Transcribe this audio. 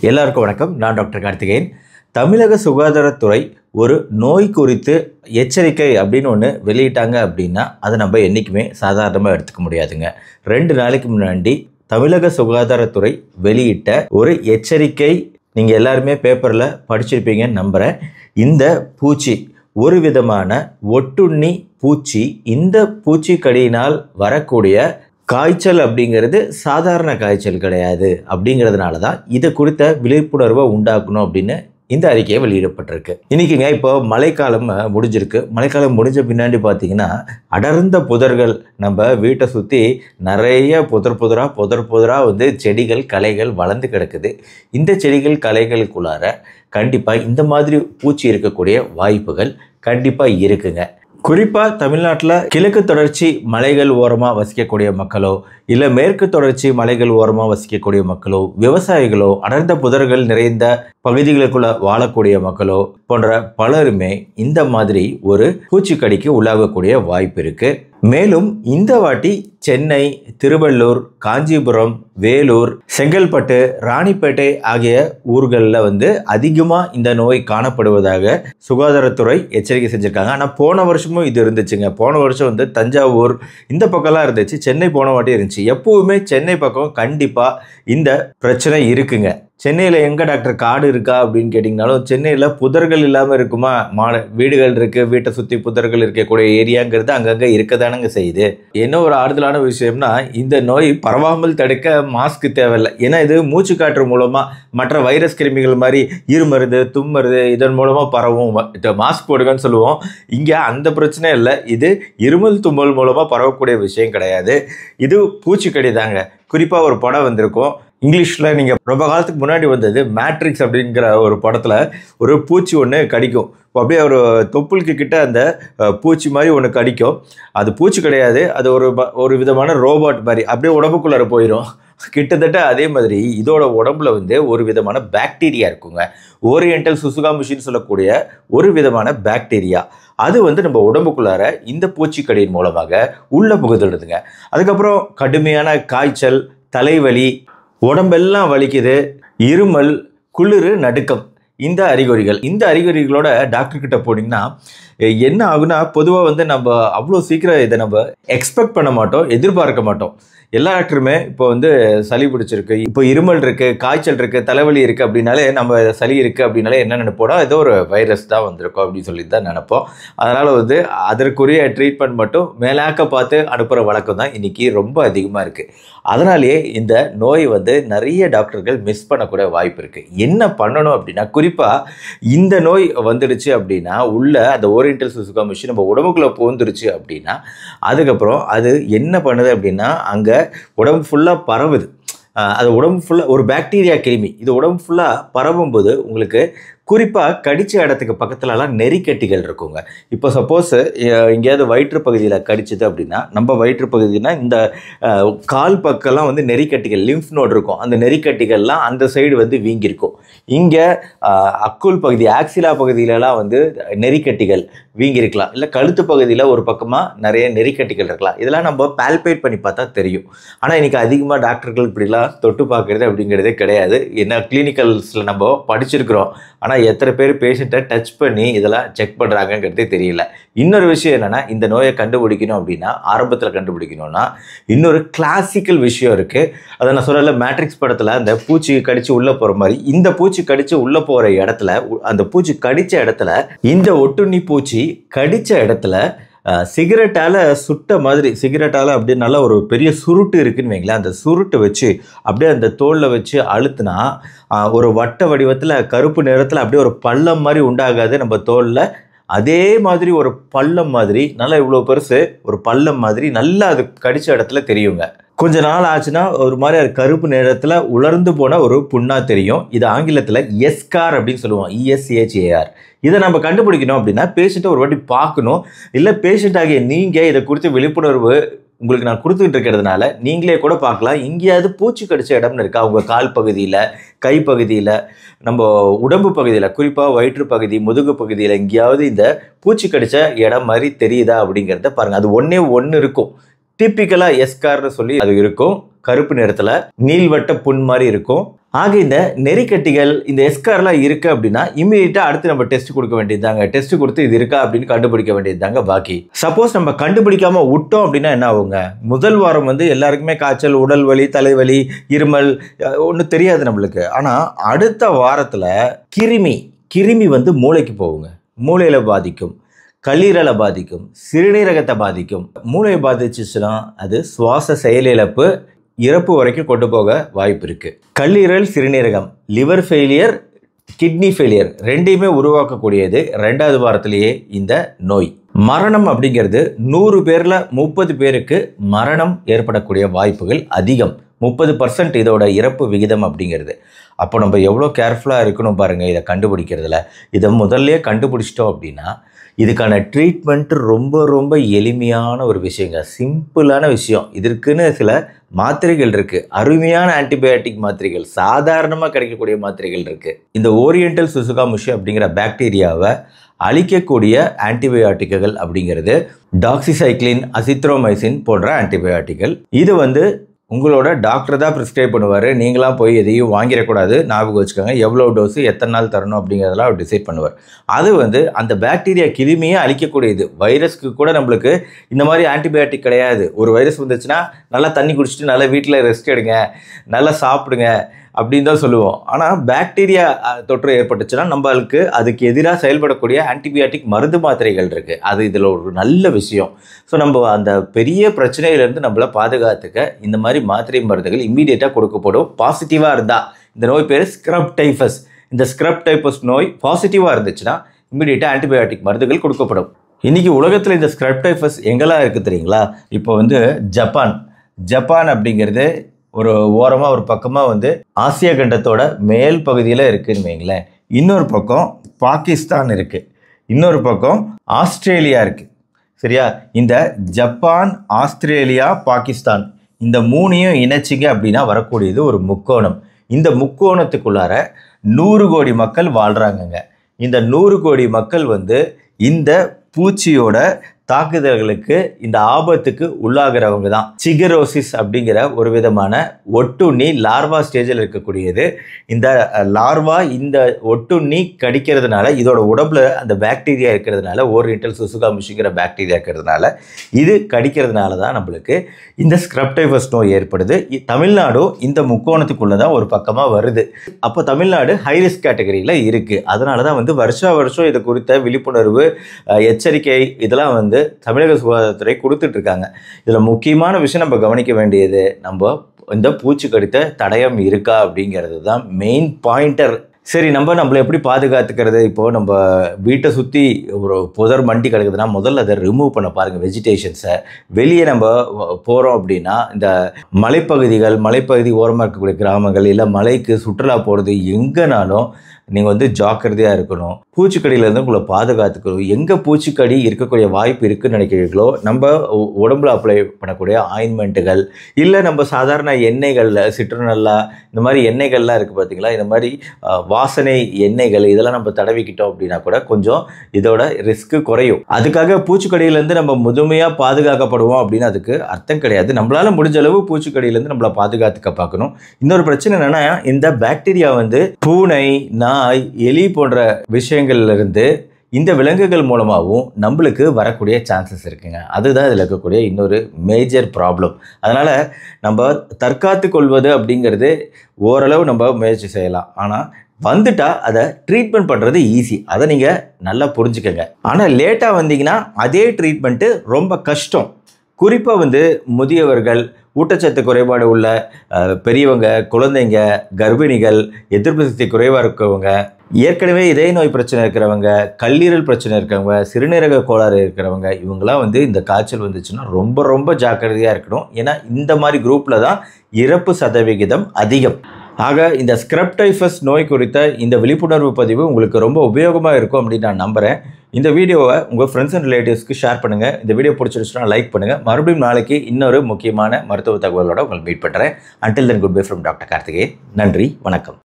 எல்லாருக்கும் வணக்கம். நான் டாக்டர் கார்த்திகேயன். தமிழக சுகாதாரத்துறை ஒரு நோய் குறித்து எச்சரிக்கை அப்படின்னு ஒன்று வெளியிட்டாங்க அப்படின்னா அதை நம்ம என்றைக்குமே சாதாரணமாக எடுத்துக்க முடியாதுங்க. 2 நாளைக்கு முன்னாடி தமிழக சுகாதாரத்துறை வெளியிட்ட ஒரு எச்சரிக்கை நீங்கள் எல்லாருமே பேப்பரில் படிச்சிருப்பீங்கன்னு நம்புகிறேன். இந்த பூச்சி ஒரு விதமான ஒட்டுண்ணி பூச்சி. இந்த பூச்சிக்கடியினால் வரக்கூடிய காய்ச்சல் அப்படிங்கிறது சாதாரண காய்ச்சல் கிடையாது. அப்படிங்கிறதுனால தான் இதை குறித்த விழிப்புணர்வை உண்டாக்கணும் அப்படின்னு இந்த அறிக்கையை வெளியிடப்பட்டிருக்கு. இன்றைக்கிங்க இப்போ மழைக்காலம் முடிஞ்சிருக்கு. மழைக்காலம் முடிஞ்ச பின்னாடி பார்த்தீங்கன்னா அடர்ந்த புதர்கள் நம்ம வீட்டை சுற்றி நிறைய புதராக வந்து செடிகள் களைகள் வளர்ந்து கிடக்குது. இந்த செடிகள் களைகளுக்குள்ளார கண்டிப்பாக இந்த மாதிரி பூச்சி இருக்கக்கூடிய வாய்ப்புகள் கண்டிப்பாக இருக்குங்க. குறிப்பாக தமிழ்நாட்டில் கிழக்கு தொடர்ச்சி மலைகள் ஓரமாக வசிக்கக்கூடிய மக்களோ இல்லை மேற்கு தொடர்ச்சி மலைகள் ஓரமாக வசிக்கக்கூடிய மக்களோ, விவசாயிகளோ, அடர்ந்த புதர்கள் நிறைந்த பகுதிகளுக்குள்ள வாழக்கூடிய மக்களோ போன்ற பலருமே இந்த மாதிரி ஒரு பூச்சிக்கடிக்கு உள்ளாகக்கூடிய வாய்ப்பு இருக்கு. மேலும் இந்த வாட்டி சென்னை, திருவள்ளூர், காஞ்சிபுரம், வேலூர், செங்கல்பட்டு, ராணிப்பேட்டை ஆகிய ஊர்களில் வந்து அதிகமாக இந்த நோய் காணப்படுவதாக சுகாதாரத்துறை எச்சரிக்கை செஞ்சுருக்காங்க. ஆனால் போன வருஷமும் இது இருந்துச்சுங்க. போன வருஷம் வந்து தஞ்சாவூர் இந்த பக்கம்லாம் இருந்துச்சு. சென்னை போன வாட்டி இருந்துச்சு. எப்பவுமே சென்னை பக்கம் கண்டிப்பாக இந்த பிரச்சனை இருக்குங்க. சென்னையில் எங்கே டாக்டர் காடு இருக்கா அப்படின்னு கேட்டிங்கனாலும் சென்னையில் புதர்கள் இல்லாமல் இருக்குமா? வீடுகள் இருக்குது, வீட்டை சுற்றி புதர்கள் இருக்கக்கூடிய ஏரியாங்கிறது அங்கங்கே இருக்க தானங்க செய்யுது. என்ன ஒரு ஆறுதலான விஷயம்னா இந்த நோய் பரவாமல் தடுக்க மாஸ்க் தேவையில்லை. ஏன்னா இது மூச்சு காற்று மூலமாக மற்ற வைரஸ் கிருமிகள் மாதிரி இருமருது, தும்மருது இதன் மூலமாக பரவும். மாஸ்க் போடுங்கன்னு சொல்லுவோம். இங்கே அந்த பிரச்சனை இல்லை. இது இருமல் தும்மல் மூலமாக பரவக்கூடிய விஷயம் கிடையாது. இது பூச்சிக்கடி தாங்க. குறிப்பாக ஒரு படம் வந்திருக்கும் இங்கிலீஷில், நீங்கள் ரொம்ப காலத்துக்கு முன்னாடி வந்தது மேட்ரிக்ஸ் அப்படிங்கிற ஒரு படத்தில் ஒரு பூச்சி ஒன்று கடிக்கும். அப்படியே ஒரு தொப்புளுக்கு கிட்ட அந்த பூச்சி மாதிரி ஒன்று கடிக்கும். அது பூச்சி கிடையாது, அது ஒரு விதமான ரோபோட் மாதிரி அப்படியே உடம்புக்குள்ளார போயிடும். கிட்டத்தட்ட அதே மாதிரி இதோட உடம்புல வந்து ஒரு விதமான பாக்டீரியா இருக்குங்க. ஓரியன்டல் சுசுகாமுஷின்னு சொல்லக்கூடிய ஒரு விதமான பாக்டீரியா அது வந்து நம்ம உடம்புக்குள்ளார இந்த பூச்சிக்கடியின் மூலமாக உள்ள புகுந்துடுதுங்க. அதுக்கப்புறம் கடுமையான காய்ச்சல், தலைவலி, உடம்பெல்லாம் வலிக்குது, இருமல், குளிர், நடுக்கம், இந்த அறிகுறிகளோட டாக்டர்கிட்ட போனீங்கன்னா என்ன ஆகுனா, பொதுவாக வந்து நம்ம அவ்வளோ சீக்கிரம் இதை நம்ம எக்ஸ்பெக்ட் பண்ண மாட்டோம், எதிர்பார்க்க மாட்டோம். எல்லா டாக்டருமே இப்போ வந்து சளி பிடிச்சிருக்கு, இப்போ இருமல் இருக்குது, காய்ச்சல் இருக்குது, தலைவலி இருக்குது அப்படின்னாலே நம்ம சளி இருக்குது அப்படின்னாலே என்ன நினைப்போம்னா ஏதோ ஒரு வைரஸ் தான் வந்திருக்கோம் அப்படின்னு சொல்லி தான் நினைப்போம். அதனால் வந்து அதற்குரிய ட்ரீட்மெண்ட் மட்டும் மேலாக்க பார்த்து அனுப்புகிற வழக்கம் தான் இன்றைக்கி ரொம்ப அதிகமாக இருக்குது. அதனாலேயே இந்த நோய் வந்து நிறைய டாக்டர்கள் மிஸ் பண்ணக்கூடிய வாய்ப்பு இருக்குது. என்ன பண்ணணும் அப்படின்னா, குறிப்பாக இந்த நோய் வந்துடுச்சு அப்படின்னா உள்ள அந்த ஓரியன்டல் சுசுகாமுஷி நம்ம உடம்புக்குள்ளே புகுந்துருச்சு அப்படின்னா அதுக்கப்புறம் அது என்ன பண்ணுது அப்படின்னா அங்கே உடம்பு ஃபுல்லாக பரவுது. அது உடம்பு ஃபுல்லாக ஒரு பாக்டீரியா கிருமி இது உடம்பு ஃபுல்லாக பரவும்போது உங்களுக்கு குறிப்பாக கடித்த இடத்துக்கு பக்கத்துலலாம் நெறிக்கட்டிகள் இருக்குங்க. இப்போ சப்போஸ் எங்கேயாவது வயிற்று பகுதியில் கடிச்சது அப்படின்னா, நம்ம வயிற்று பகுதினா இந்த கால் பக்கம்லாம் வந்து நெறிக்கட்டிகள், லிம்ஃப் நோட் இருக்கும். அந்த நெறிக்கட்டிகள்லாம் அந்த சைடு வந்து வீங்கியிருக்கும். இங்கே அக்குள் பகுதி, ஆக்சிலா பகுதியிலலாம் வந்து நெறிக்கட்டிகள் வீங்கியிருக்கலாம். இல்லை கழுத்து பகுதியில் ஒரு பக்கமாக நிறைய நெறிக்கட்டிகள் இருக்கலாம். இதெல்லாம் நம்ம பால்பேட் பண்ணி பார்த்தா தெரியும். ஆனால் இன்றைக்கி அதிகமாக டாக்டர்கள் இப்படிலாம் தொட்டு பார்க்குறது அப்படிங்கிறதே கிடையாது. என்ன கிளினிக்கல்ஸில் நம்ம படிச்சிருக்கிறோம், ஆனால் எத்தனை பேர் பேஷண்ட்டை டச் பண்ணி இதெல்லாம் செக் பண்ணுறாங்கங்கிறதே தெரியல. இன்னொரு விஷயம் என்னென்னா, இந்த நோயை கண்டுபிடிக்கணும் அப்படின்னா ஆரம்பத்தில் கண்டுபிடிக்கணும்னா இன்னொரு கிளாசிக்கல் விஷயம் இருக்குது. அதை நான் சொல்லலை, மேட்ரிக்ஸ் படத்தில் அந்த பூச்சி கடித்து உள்ளே போகிற மாதிரி இந்த பூச்சி கடித்து உள்ளே போகிற இடத்துல, அந்த பூச்சி கடித்த இடத்துல, இந்த ஒட்டுண்ணி பூச்சி கடித்த இடத்துல சிகரெட்டால் சுட்ட மாதிரி, சிகரெட்டால் அப்படியே நல்லா ஒரு பெரிய சுருட்டு இருக்குன்னு வைங்களேன், அந்த சுருட்டை வச்சு அப்படியே அந்த தோலில் வச்சு அழுத்துனா ஒரு வட்ட வடிவத்தில் கருப்பு நிறத்தில் அப்படியே ஒரு பள்ளம் மாதிரி உண்டாகாது நம்ம தோலில். அதே மாதிரி ஒரு பள்ளம் மாதிரி, நல்லா இவ்வளோ பெருசு ஒரு பள்ளம் மாதிரி நல்லா அது கடித்த இடத்துல தெரியுங்க. கொஞ்ச நாள் ஆச்சுன்னா ஒரு மாதிரி அது கருப்பு நேரத்தில் உலர்ந்து போன ஒரு புண்ணா தெரியும். இது ஆங்கிலத்தில் எஸ்கார் அப்படின்னு சொல்லுவோம், ESCHAR. இதை நம்ம கண்டுபிடிக்கணும் அப்படின்னா பேஷண்ட்டை ஒரு வாட்டி பார்க்கணும். இல்லை பேஷண்ட் ஆகிய நீங்கள் இதை குறித்து விழிப்புணர்வு உங்களுக்கு நான் கொடுத்துக்கிட்டு இருக்கிறதுனால நீங்களே கூட பார்க்கலாம். எங்கேயாவது பூச்சி கடிச்ச இடம்னு இருக்கா உங்கள் கால் பகுதியில், கை பகுதியில், நம்ம உடம்பு பகுதியில், குறிப்பாக வயிற்று பகுதி, முதுகு பகுதியில் எங்கேயாவது இந்த பூச்சி கடிச்ச இடம் மாதிரி தெரியுதா அப்படிங்கிறத பாருங்கள். அது ஒன்று இருக்கும். டிப்பிக்கலாக எஸ்கார்னு சொல்லி அது இருக்கும். கருப்பு நிறத்தில் நீள்வட்ட புண் மாதிரி இருக்கும். ஆக இந்த நெறிக்கட்டிகள் இந்த எஸ்கார்லாம் இருக்குது அப்படின்னா இம்மீடியட்டாக அடுத்து நம்ம டெஸ்ட் கொடுக்க வேண்டியது தாங்க. டெஸ்ட் கொடுத்து இது இருக்கா அப்படின்னு கண்டுபிடிக்க வேண்டியது தாங்க பாக்கி. சப்போஸ் நம்ம கண்டுபிடிக்காம விட்டோம் அப்படின்னா என்ன ஆகுங்க, முதல் வாரம் வந்து எல்லாருக்குமே காய்ச்சல், உடல் வலி, தலைவலி, இருமல் ஒன்றும் தெரியாது நம்மளுக்கு. ஆனால் அடுத்த வாரத்தில் கிருமி வந்து மூளைக்கு போகுங்க. மூளையில் பாதிக்கும், கல்லீரலை பாதிக்கும், சிறுநீரகத்தை பாதிக்கும். மூளையை பாதிச்சுச்சுன்னா அது சுவாச செயலிழப்பு, இறப்பு வரைக்கும் கொண்டு போக வாய்ப்பு இருக்குது. கல்லீரல், சிறுநீரகம், லிவர் ஃபெயிலியர், கிட்னி ஃபெயிலியர் ரெண்டையுமே உருவாக்கக்கூடியது 2வது வாரத்திலேயே இந்த நோய். மரணம் அப்படிங்கிறது 100 பேரில் 30 பேருக்கு மரணம் ஏற்படக்கூடிய வாய்ப்புகள் அதிகம். 30% இதோட இறப்பு விகிதம் அப்படிங்கிறது. அப்போ நம்ம எவ்வளோ கேர்ஃபுல்லாக இருக்கணும் பாருங்கள் இதை கண்டுபிடிக்கிறதுல. இதை முதல்லையே கண்டுபிடிச்சிட்டோம் அப்படின்னா இதுக்கான ட்ரீட்மெண்ட்டு ரொம்ப எளிமையான ஒரு விஷயங்க, சிம்பிளான விஷயம். இதற்குன்னு சில மாத்திரைகள் இருக்குது, அருமையான ஆன்டிபயோட்டிக் மாத்திரைகள், சாதாரணமாக கிடைக்கக்கூடிய மாத்திரைகள் இருக்குது. இந்த ஓரியண்டல் சுசுகாமுஷி அப்படிங்கிற பாக்டீரியாவை அழிக்கக்கூடிய ஆன்டிபயோட்டிக்குகள் அப்படிங்கிறது டாக்ஸிசைக்ளின், அசித்ரோமைசின் போன்ற ஆன்டிபயோட்டிக்கள். இது வந்து உங்களோட டாக்டர் தான் ப்ரிஸ்கிரைப் பண்ணுவார். நீங்களாம் போய் எதையும் வாங்கிடக்கூடாது, ஞாபகம் வச்சுக்கோங்க. எவ்வளோ டோஸு, எத்தனை நாள் தரணும் அப்படிங்கிறதெல்லாம் அவர் டிசைட் பண்ணுவார். அது வந்து அந்த பாக்டீரியா கிருமியை அழிக்கக்கூடியது. வைரஸ்க்கு கூட நம்மளுக்கு இந்த மாதிரி ஆன்டிபயோட்டிக் கிடையாது. ஒரு வைரஸ் வந்துச்சுன்னா நல்லா தண்ணி குடிச்சிட்டு நல்லா வீட்டில் ரெஸ்ட் எடுங்க, நல்லா சாப்பிடுங்க அப்படின்னு தான் சொல்லுவோம். ஆனால் பாக்டீரியா தொற்று ஏற்பட்டுச்சுன்னா நம்மளுக்கு அதுக்கு எதிராக செயல்படக்கூடிய ஆன்டிபயோட்டிக் மருந்து மாத்திரைகள் இருக்குது. அது இதில் ஒரு நல்ல விஷயம். ஸோ நம்ம அந்த பெரிய பிரச்சனையிலேருந்து நம்மளை பாதுகாத்துக்க இந்த மாதிரி மாத்திரை மருந்துகள் இம்மீடியட்டாக கொடுக்கப்படும். பாசிட்டிவாக இருந்தால், இந்த நோய் பேர் ஸ்க்ரப் டைஃபஸ். இந்த ஸ்க்ரப் டைஃபஸ் நோய் பாசிட்டிவாக இருந்துச்சுன்னா இம்மீடியட்டாக ஆன்டிபயோட்டிக் மருந்துகள் கொடுக்கப்படும். இன்றைக்கி உலகத்தில் இந்த ஸ்க்ரப் டைஃபஸ் எங்கெல்லாம் இருக்குது தெரியுங்களா? இப்போ வந்து ஜப்பான் அப்படிங்கிறது ஒரு ஓரமாக ஒரு பக்கமாக வந்து ஆசியா கண்டத்தோட மேல் பகுதியில் இருக்குதுன்னு வைங்களேன். இன்னொரு பக்கம் பாகிஸ்தான் இருக்குது, இன்னொரு பக்கம் ஆஸ்திரேலியா இருக்குது. சரியா? இந்த ஜப்பான், ஆஸ்திரேலியா, பாகிஸ்தான் இந்த 3ஐயும் இணைச்சிங்க அப்படின்னா வரக்கூடியது ஒரு முக்கோணம். இந்த முக்கோணத்துக்குள்ளார 100 கோடி மக்கள் வாழ்கிறாங்கங்க. இந்த 100 கோடி மக்கள் வந்து இந்த பூச்சியோட தாக்குதல்களுக்கு, இந்த ஆபத்துக்கு உள்ளாகிறவங்க தான். சிகரோசிஸ் அப்படிங்கிற ஒரு விதமான ஒட்டுண்ணி லார்வா ஸ்டேஜில் இருக்கக்கூடியது. இந்த லார்வா இந்த ஒட்டுண்ணி கடிக்கிறதுனால, இதோட உடம்புல அந்த பாக்டீரியா இருக்கிறதுனால, ஓரியண்டல் சுசுகாமுஷிங்கிற பாக்டீரியா இருக்கிறதுனால, இது கடிக்கிறதுனால தான் நம்மளுக்கு இந்த ஸ்க்ரப் டைஃபஸ் நோய் ஏற்படுது. தமிழ்நாடும் இந்த முக்கோணத்துக்குள்ளே தான் ஒரு பக்கமாக வருது. அப்போ தமிழ்நாடு ஹைரிஸ்க் கேட்டகரியில் இருக்குது. அதனால தான் வந்து வருஷம் இது குறித்த விழிப்புணர்வு, எச்சரிக்கை இதெல்லாம் வந்து தமிழக சுகாதாரத்துறை கொடுத்துட்ருக்காங்க. இதில் முக்கியமான விஷயம் நம்ம கவனிக்க வேண்டியது, நம்ம இந்த பூச்சி கடித்த தடயம் இருக்கா அப்படிங்கிறது தான் மெயின் பாயிண்டர். சரி, நம்மளை எப்படி பாதுகாத்துக்கிறது? இப்போது நம்ம வீட்டை சுற்றி ஒரு புதர் மண்டி கிடக்குதுன்னா முதல்ல அதை ரிமூவ் பண்ண பாருங்கள், வெஜிடேஷன்ஸை. வெளியே நம்ம போகிறோம் அப்படின்னா இந்த மலைப்பகுதி ஓரமாக இருக்கக்கூடிய கிராமங்கள், இல்லை மலைக்கு சுற்றுலா போகிறது, எங்கேனாலும் நீங்கள் வந்து ஜாக்கிரதையாக இருக்கணும். பூச்சிக்கடியிலேருந்து உங்களை பாதுகாத்துக்கணும். எங்கே பூச்சிக்கடி இருக்கக்கூடிய வாய்ப்பு இருக்குதுன்னு நினைக்கிறீங்களோ நம்ம உடம்புல அப்ளை பண்ணக்கூடிய ஆயின்மெண்ட்டுகள், இல்லை நம்ம சாதாரண எண்ணெய்களில் சிட்ரனல்லா இந்த மாதிரி எண்ணெய்கள்லாம் இருக்குது பார்த்தீங்களா, இந்த மாதிரி வாசனை எண்ணெய்கள் இதெல்லாம் நம்ம தடவிக்கிட்டோம் அப்படின்னா கூட கொஞ்சம் இதோட ரிஸ்க்கு குறையும். அதுக்காக பூச்சிக்கடியிலேருந்து நம்ம முழுமையாக பாதுகாக்கப்படுவோம் அப்படின்னு அதுக்கு அர்த்தம் கிடையாது. நம்மளால் முடிஞ்ச அளவு பூச்சிக்கடியிலேருந்து நம்மளை பாதுகாத்துக்க பார்க்கணும். இன்னொரு பிரச்சனை என்னென்னா, இந்த பாக்டீரியா வந்து பூனை, நாய், எலி போன்ற விஷயங்கள்லேருந்து இந்த விலங்குகள் மூலமாகவும் நம்மளுக்கு வரக்கூடிய சான்சஸ் இருக்குங்க. அதுதான் இதில் இருக்கக்கூடிய இன்னொரு மேஜர் ப்ராப்ளம். அதனால் நம்ம தற்காத்து கொள்வது அப்படிங்கிறது ஓரளவு நம்ம முயற்சி செய்யலாம். ஆனால் வந்துட்டால் அதை ட்ரீட்மெண்ட் பண்ணுறது ஈஸி. அதை நீங்கள் நல்லா புரிஞ்சுக்கங்க. ஆனால் லேட்டாக வந்தீங்கன்னா அதே ட்ரீட்மெண்ட்டு ரொம்ப கஷ்டம். குறிப்பாக வந்து முதியவர்கள், ஊட்டச்சத்து குறைபாடு உள்ள பெரியவங்க, குழந்தைங்க, கர்ப்பிணிகள், எதிர்ப்பு சக்தி குறைவாக இருக்கிறவங்க, ஏற்கனவே இதய நோய் பிரச்சனை இருக்கிறவங்க, கல்லீரல் பிரச்சனை இருக்கிறவங்க, சிறுநீரக கோளாறு இருக்கிறவங்க, இவங்களாம் வந்து இந்த காய்ச்சல் வந்துச்சுன்னா ரொம்ப ஜாக்கிரதையாக இருக்கணும். ஏன்னா இந்த மாதிரி குரூப்பில் தான் இறப்பு சதவிகிதம் அதிகம். ஆக இந்த ஸ்க்ரப் டைஃபஸ் நோய் குறித்த இந்த விழிப்புணர்வு பதிவு உங்களுக்கு ரொம்ப உபயோகமாக இருக்கும் அப்படின்னு நான் நம்புகிறேன். இந்த வீடியோவை உங்கள் ஃப்ரெண்ட்ஸ் அண்ட் ரிலேட்டிவ்ஸ்க்கு ஷேர் பண்ணுங்கள். இந்த வீடியோ பிடிச்சிருச்சுன்னா லைக் பண்ணுங்கள். மறுபடியும் நாளைக்கு இன்னொரு முக்கியமான மருத்துவ தகவலோடு உங்களை மீட் பண்ணுறேன். Until then, good bye from doctor Karthikeyan. நன்றி, வணக்கம்.